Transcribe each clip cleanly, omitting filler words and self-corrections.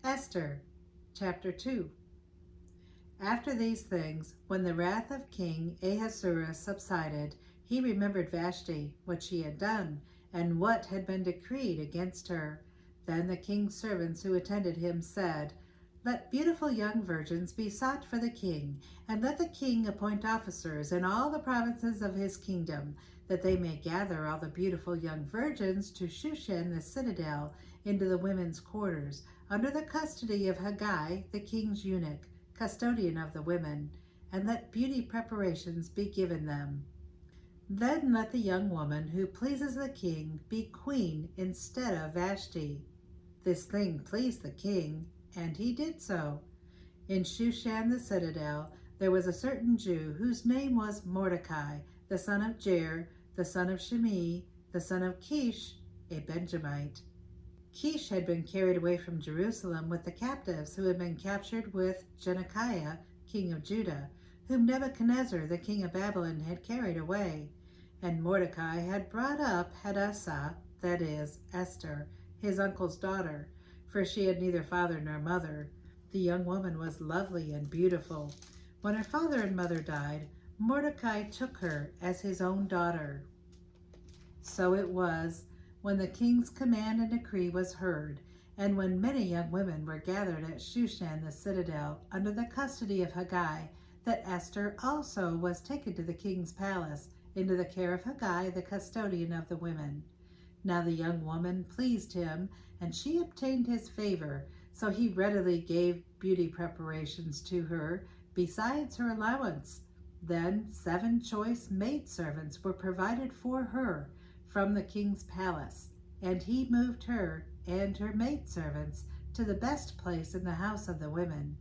Esther, chapter 2. After these things, when the wrath of King Ahasuerus subsided, he remembered Vashti, what she had done, and what had been decreed against her. Then the king's servants who attended him said, "Let beautiful young virgins be sought for the king, and let the king appoint officers in all the provinces of his kingdom, that they may gather all the beautiful young virgins to Shushan the citadel, into the women's quarters, under the custody of Haggai, the king's eunuch, custodian of the women, and let beauty preparations be given them. Then let the young woman who pleases the king be queen instead of Vashti." This thing pleased the king, and he did so. In Shushan the citadel there was a certain Jew whose name was Mordecai, the son of Jair, the son of Shimei, the son of Kish, a Benjamite. Kish had been carried away from Jerusalem with the captives who had been captured with Zedekiah, king of Judah, whom Nebuchadnezzar, the king of Babylon, had carried away. And Mordecai had brought up Hadassah, that is, Esther, his uncle's daughter, for she had neither father nor mother. The young woman was lovely and beautiful. When her father and mother died, Mordecai took her as his own daughter. So it was, when the king's command and decree was heard, and when many young women were gathered at Shushan the citadel under the custody of Haggai, that Esther also was taken to the king's palace, into the care of Haggai, the custodian of the women. Now the young woman pleased him, and she obtained his favor, so he readily gave beauty preparations to her, besides her allowance. Then 7 choice maidservants were provided for her from the king's palace, and he moved her and her maidservants to the best place in the house of the women.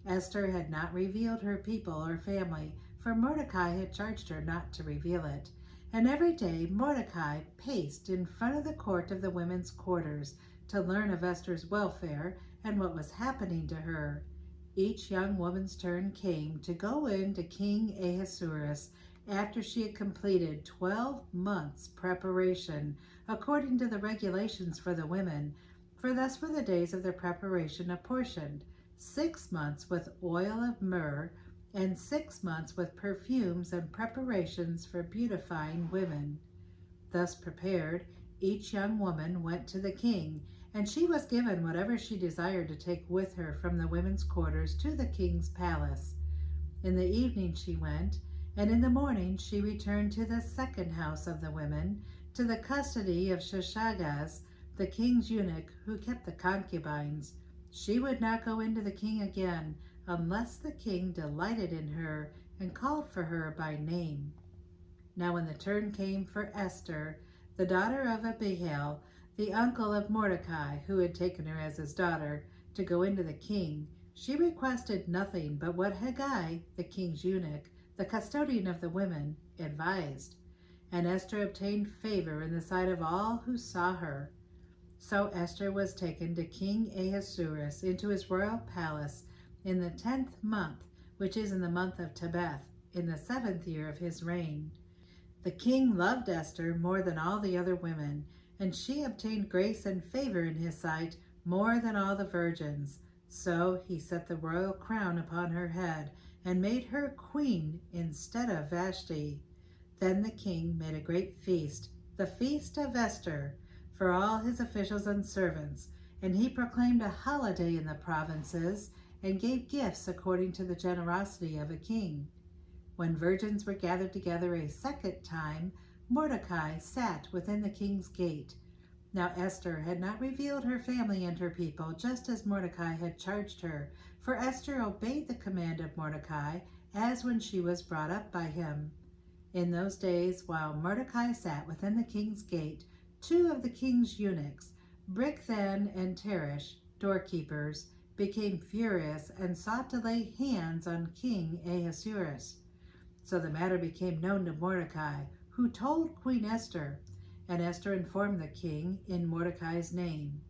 Esther had not revealed her people or family, for Mordecai had charged her not to reveal it. And every day Mordecai paced in front of the court of the women's quarters to learn of Esther's welfare and what was happening to her. Each young woman's turn came to go in to King Ahasuerus after she had completed 12 months' preparation, according to the regulations for the women, for thus were the days of their preparation apportioned: 6 months with oil of myrrh, and 6 months with perfumes and preparations for beautifying women. Thus prepared, each young woman went to the king, and she was given whatever she desired to take with her from the women's quarters to the king's palace. In the evening she went, and in the morning she returned to the second house of the women, to the custody of Shashagaz, the king's eunuch, who kept the concubines. She would not go into the king again, unless the king delighted in her and called for her by name. Now when the turn came for Esther, the daughter of Abihail, the uncle of Mordecai, who had taken her as his daughter, to go into the king, she requested nothing but what Haggai, the king's eunuch, the custodian of the women, advised. And Esther obtained favor in the sight of all who saw her. So Esther was taken to King Ahasuerus into his royal palace in the 10th month, which is in the month of Tebeth, in the 7th year of his reign. The king loved Esther more than all the other women, and she obtained grace and favor in his sight more than all the virgins. So he set the royal crown upon her head, and made her queen instead of Vashti. Then the king made a great feast, the feast of Esther, for all his officials and servants, and he proclaimed a holiday in the provinces, and gave gifts according to the generosity of a king. When virgins were gathered together a second time, Mordecai sat within the king's gate. Now Esther had not revealed her family and her people, just as Mordecai had charged her, for Esther obeyed the command of Mordecai, as when she was brought up by him. In those days, while Mordecai sat within the king's gate, 2 of the king's eunuchs, Bigthan and Teresh, doorkeepers, became furious and sought to lay hands on King Ahasuerus. So the matter became known to Mordecai, who told Queen Esther, and Esther informed the king in Mordecai's name.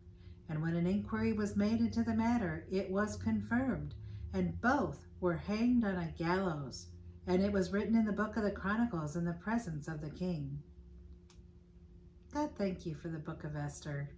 And when an inquiry was made into the matter, it was confirmed, and both were hanged on a gallows. And it was written in the book of the Chronicles in the presence of the king. God, thank you for the book of Esther.